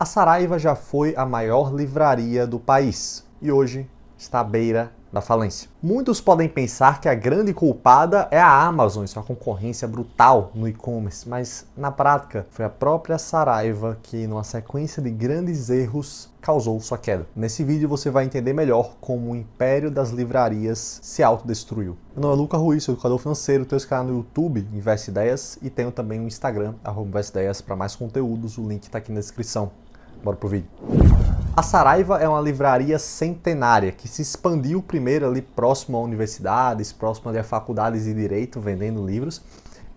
A Saraiva já foi a maior livraria do país e hoje está à beira da falência. Muitos podem pensar que a grande culpada é a Amazon e sua concorrência brutal no e-commerce, mas na prática foi a própria Saraiva que, numa sequência de grandes erros, causou sua queda. Nesse vídeo você vai entender melhor como o império das livrarias se autodestruiu. Meu nome é Lucas Ruiz, sou educador financeiro, tenho esse canal no YouTube, Investe Ideias, e tenho também um Instagram, @InvesteIdeias, para mais conteúdos, o link está aqui na descrição. Bora pro vídeo. A Saraiva é uma livraria centenária que se expandiu primeiro ali próximo a universidades, próximo ali a faculdades de direito, vendendo livros.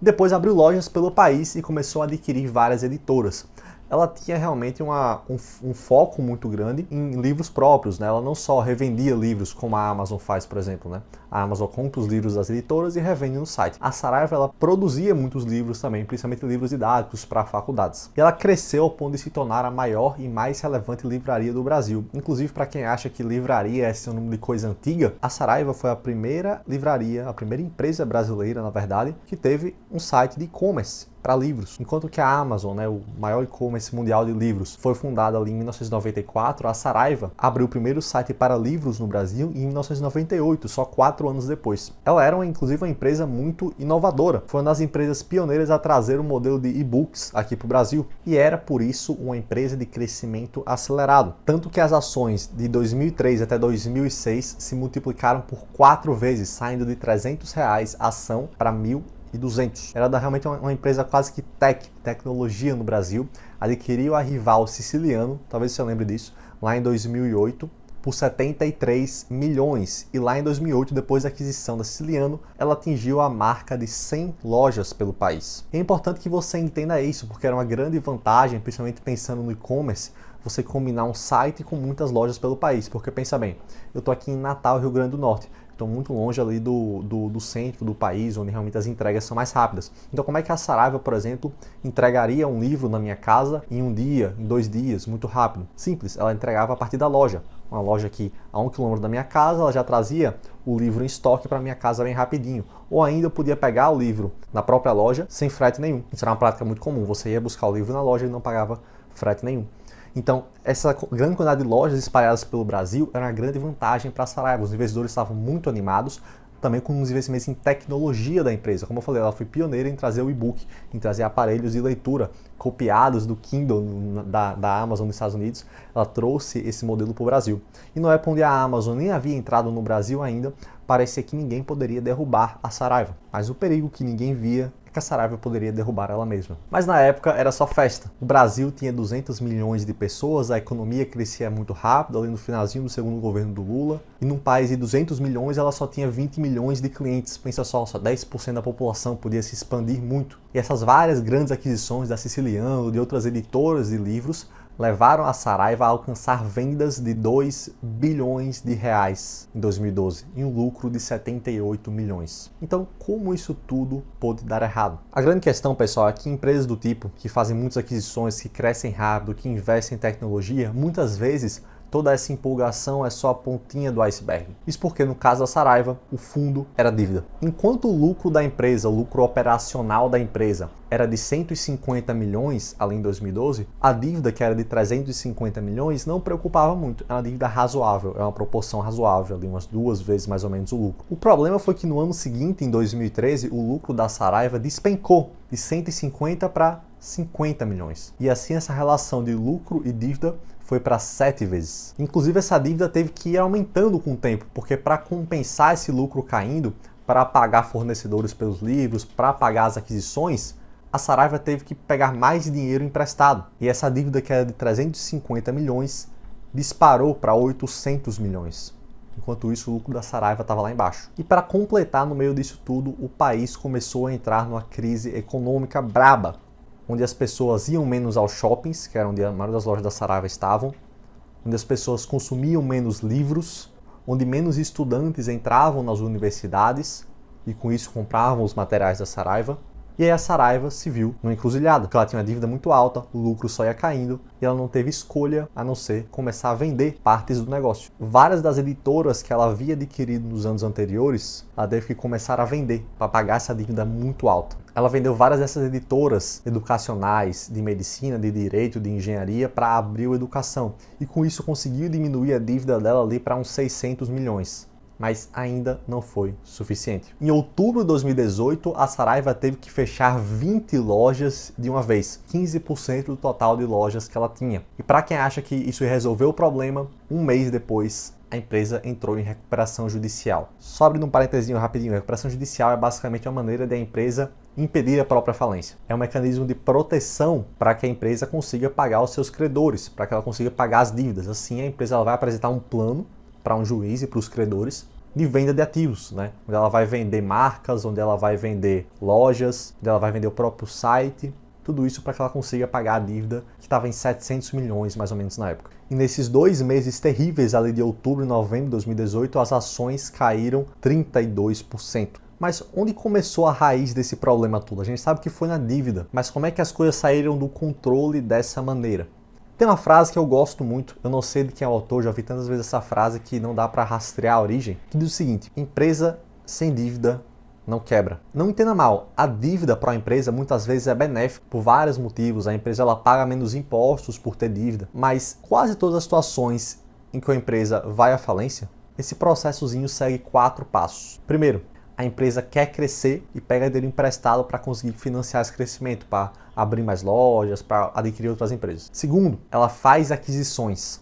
Depois abriu lojas pelo país e começou a adquirir várias editoras. Ela tinha realmente um foco muito grande em livros próprios, né? Ela não só revendia livros como a Amazon faz, por exemplo, né? A Amazon compra os livros das editoras e revende no site. A Saraiva, ela produzia muitos livros também, principalmente livros didáticos para faculdades. E ela cresceu ao ponto de se tornar a maior e mais relevante livraria do Brasil. Inclusive, para quem acha que livraria é sinônimo de coisa antiga, a Saraiva foi a primeira livraria, a primeira empresa brasileira, na verdade, que teve um site de e-commerce para livros. Enquanto que a Amazon, né, o maior e-commerce mundial de livros, foi fundada ali em 1994, a Saraiva abriu o primeiro site para livros no Brasil em 1998, só 4 anos depois. Ela era, inclusive, uma empresa muito inovadora. Foi uma das empresas pioneiras a trazer o modelo de e-books aqui para o Brasil e era, por isso, uma empresa de crescimento acelerado. Tanto que as ações de 2003 até 2006 se multiplicaram por 4 vezes, saindo de R$300 a ação para 1.200. Era realmente uma empresa quase que tecnologia no Brasil. Adquiriu a rival Siciliano, talvez você lembre disso, lá em 2008, por 73 milhões. E lá em 2008, depois da aquisição da Siciliano, ela atingiu a marca de 100 lojas pelo país. E é importante que você entenda isso, porque era uma grande vantagem, principalmente pensando no e-commerce, você combinar um site com muitas lojas pelo país. Porque pensa bem, eu estou aqui em Natal, Rio Grande do Norte. Estou muito longe ali do centro do país, onde realmente as entregas são mais rápidas. Então como é que a Saraiva, por exemplo, entregaria um livro na minha casa em 1 dia, em 2 dias, muito rápido? Simples, ela entregava a partir da loja. Uma loja aqui a 1 quilômetro da minha casa, ela já trazia o livro em estoque para minha casa bem rapidinho. Ou ainda eu podia pegar o livro na própria loja sem frete nenhum. Isso era uma prática muito comum, você ia buscar o livro na loja e não pagava frete nenhum. Então, essa grande quantidade de lojas espalhadas pelo Brasil era uma grande vantagem para a Saraiva. Os investidores estavam muito animados, também com os investimentos em tecnologia da empresa. Como eu falei, ela foi pioneira em trazer o e-book, em trazer aparelhos de leitura copiados do Kindle da Amazon nos Estados Unidos. Ela trouxe esse modelo para o Brasil. E na época onde a Amazon nem havia entrado no Brasil ainda, parecia que ninguém poderia derrubar a Saraiva. Mas o perigo que ninguém via que a Saraiva poderia derrubar ela mesma. Mas na época era só festa. O Brasil tinha 200 milhões de pessoas, a economia crescia muito rápido, ali no finalzinho do segundo governo do Lula, e num país de 200 milhões ela só tinha 20 milhões de clientes. Pensa só 10% da população podia se expandir muito. E essas várias grandes aquisições da Siciliano, de outras editoras de livros, levaram a Saraiva a alcançar vendas de 2 bilhões de reais em 2012 e um lucro de 78 milhões. Então, como isso tudo pôde dar errado? A grande questão, pessoal, é que empresas do tipo que fazem muitas aquisições, que crescem rápido, que investem em tecnologia, muitas vezes toda essa empolgação é só a pontinha do iceberg. Isso porque, no caso da Saraiva, o fundo era dívida. Enquanto o lucro da empresa, o lucro operacional da empresa, era de 150 milhões ali em 2012, a dívida, que era de 350 milhões, não preocupava muito. Era uma dívida razoável, é uma proporção razoável, ali umas 2 vezes mais ou menos o lucro. O problema foi que no ano seguinte, em 2013, o lucro da Saraiva despencou de 150 para 50 milhões. E assim essa relação de lucro e dívida foi para 7 vezes. Inclusive essa dívida teve que ir aumentando com o tempo, porque para compensar esse lucro caindo, para pagar fornecedores pelos livros, para pagar as aquisições, a Saraiva teve que pegar mais dinheiro emprestado. E essa dívida, que era de 350 milhões, disparou para 800 milhões. Enquanto isso, o lucro da Saraiva estava lá embaixo. E para completar, no meio disso tudo, o país começou a entrar numa crise econômica braba, onde as pessoas iam menos aos shoppings, que era onde a maioria das lojas da Saraiva estavam, onde as pessoas consumiam menos livros, onde menos estudantes entravam nas universidades e com isso compravam os materiais da Saraiva. E aí a Saraiva se viu numa encruzilhada, porque ela tinha uma dívida muito alta, o lucro só ia caindo e ela não teve escolha a não ser começar a vender partes do negócio. Várias das editoras que ela havia adquirido nos anos anteriores, ela teve que começar a vender para pagar essa dívida muito alta. Ela vendeu várias dessas editoras educacionais, de medicina, de direito, de engenharia, para abrir a educação. E com isso conseguiu diminuir a dívida dela ali para uns 600 milhões. Mas ainda não foi suficiente. Em outubro de 2018, a Saraiva teve que fechar 20 lojas de uma vez, 15% do total de lojas que ela tinha. E para quem acha que isso resolveu o problema, um mês depois, a empresa entrou em recuperação judicial. Só abrindo um parentezinho rapidinho, a recuperação judicial é basicamente uma maneira de a empresa impedir a própria falência. É um mecanismo de proteção para que a empresa consiga pagar os seus credores, para que ela consiga pagar as dívidas. Assim, a empresa ela vai apresentar um plano para um juiz e para os credores de venda de ativos, né? Onde ela vai vender marcas, onde ela vai vender lojas, onde ela vai vender o próprio site, tudo isso para que ela consiga pagar a dívida que estava em 700 milhões mais ou menos na época. E nesses 2 meses terríveis ali de outubro e novembro de 2018, as ações caíram 32%. Mas onde começou a raiz desse problema todo? A gente sabe que foi na dívida, mas como é que as coisas saíram do controle dessa maneira? Tem uma frase que eu gosto muito, eu não sei de quem é o autor, já vi tantas vezes essa frase que não dá para rastrear a origem, que diz o seguinte: empresa sem dívida não quebra. Não entenda mal, a dívida para a empresa muitas vezes é benéfica por vários motivos, a empresa ela paga menos impostos por ter dívida, mas quase todas as situações em que a empresa vai à falência, esse processozinho segue 4 passos. Primeiro, a empresa quer crescer e pega dinheiro emprestado para conseguir financiar esse crescimento, para abrir mais lojas, para adquirir outras empresas. Segundo, ela faz aquisições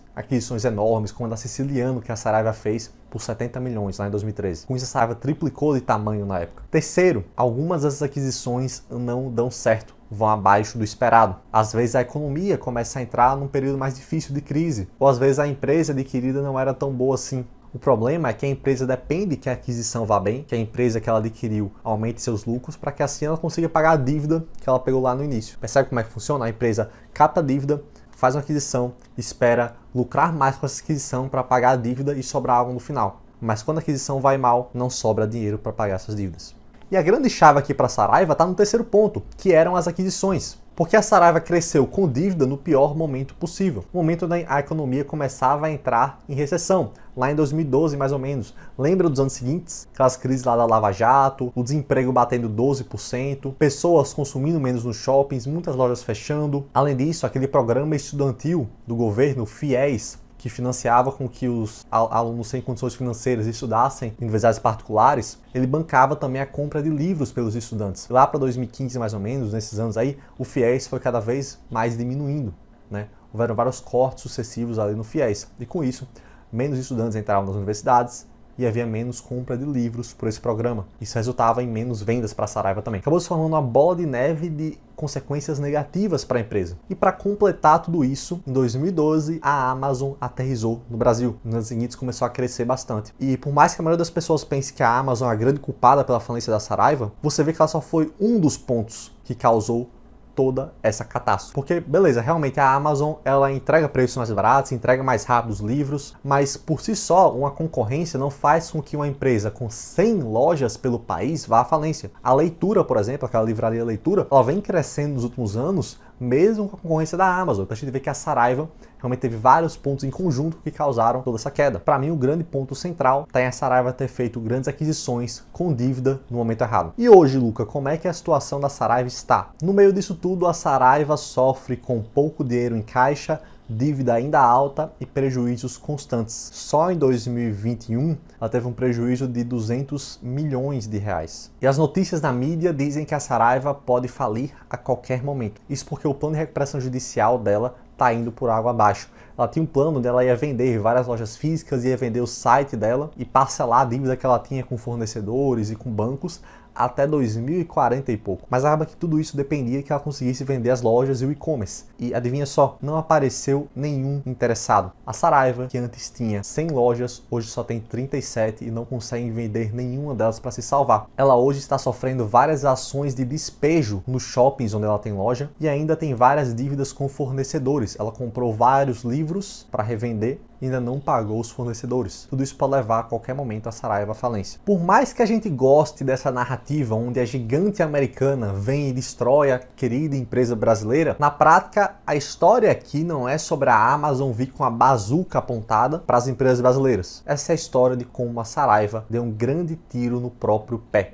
enormes, como a da Siciliano, que a Saraiva fez por 70 milhões lá em 2013. Com isso, a Saraiva triplicou de tamanho na época. Terceiro, algumas dessas aquisições não dão certo, vão abaixo do esperado. Às vezes a economia começa a entrar num período mais difícil de crise, ou às vezes a empresa adquirida não era tão boa assim. O problema é que a empresa depende que a aquisição vá bem, que a empresa que ela adquiriu aumente seus lucros, para que assim ela consiga pagar a dívida que ela pegou lá no início. Percebe como é que funciona? A empresa capta a dívida, faz uma aquisição, espera lucrar mais com essa aquisição para pagar a dívida e sobrar algo no final. Mas quando a aquisição vai mal, não sobra dinheiro para pagar essas dívidas. E a grande chave aqui para a Saraiva está no terceiro ponto, que eram as aquisições. Porque a Saraiva cresceu com dívida no pior momento possível. No momento onde a economia começava a entrar em recessão. Lá em 2012, mais ou menos. Lembra dos anos seguintes? Aquelas crises lá da Lava Jato, o desemprego batendo 12%, pessoas consumindo menos nos shoppings, muitas lojas fechando. Além disso, aquele programa estudantil do governo, FIES, que financiava com que os alunos sem condições financeiras estudassem em universidades particulares, ele bancava também a compra de livros pelos estudantes. Lá para 2015, mais ou menos, nesses anos aí, o FIES foi cada vez mais diminuindo, né? Houveram vários cortes sucessivos ali no FIES. E com isso, menos estudantes entravam nas universidades e havia menos compra de livros por esse programa. Isso resultava em menos vendas para a Saraiva também. Acabou se formando uma bola de neve de consequências negativas para a empresa. E para completar tudo isso, em 2012, a Amazon aterrissou no Brasil. Nos anos seguintes começou a crescer bastante. E por mais que a maioria das pessoas pense que a Amazon é a grande culpada pela falência da Saraiva, você vê que ela só foi um dos pontos que causou toda essa catástrofe. Porque, beleza, realmente a Amazon ela entrega preços mais baratos, entrega mais rápido os livros, mas por si só, uma concorrência não faz com que uma empresa com 100 lojas pelo país vá à falência. A Leitura, por exemplo, aquela livraria Leitura, ela vem crescendo nos últimos anos, mesmo com a concorrência da Amazon. Então a gente vê que a Saraiva realmente teve vários pontos em conjunto que causaram toda essa queda. Para mim, o grande ponto central está em a Saraiva ter feito grandes aquisições com dívida no momento errado. E hoje, Luca, como é que a situação da Saraiva está? No meio disso tudo, a Saraiva sofre com pouco dinheiro em caixa, dívida ainda alta e prejuízos constantes. Só em 2021, ela teve um prejuízo de 200 milhões de reais. E as notícias na mídia dizem que a Saraiva pode falir a qualquer momento. Isso porque o plano de recuperação judicial dela está indo por água abaixo. Ela tinha um plano dela ia vender várias lojas físicas, ia vender o site dela e parcelar a dívida que ela tinha com fornecedores e com bancos até 2040 e pouco. Mas acaba que tudo isso dependia que ela conseguisse vender as lojas e o e-commerce. E adivinha só, não apareceu nenhum interessado. A Saraiva, que antes tinha 100 lojas, hoje só tem 37 e não consegue vender nenhuma delas para se salvar. Ela hoje está sofrendo várias ações de despejo nos shoppings onde ela tem loja e ainda tem várias dívidas com fornecedores. Ela comprou vários livros para revender ainda não pagou os fornecedores. Tudo isso pode levar a qualquer momento a Saraiva à falência. Por mais que a gente goste dessa narrativa onde a gigante americana vem e destrói a querida empresa brasileira, na prática a história aqui não é sobre a Amazon vir com a bazuca apontada para as empresas brasileiras. Essa é a história de como a Saraiva deu um grande tiro no próprio pé.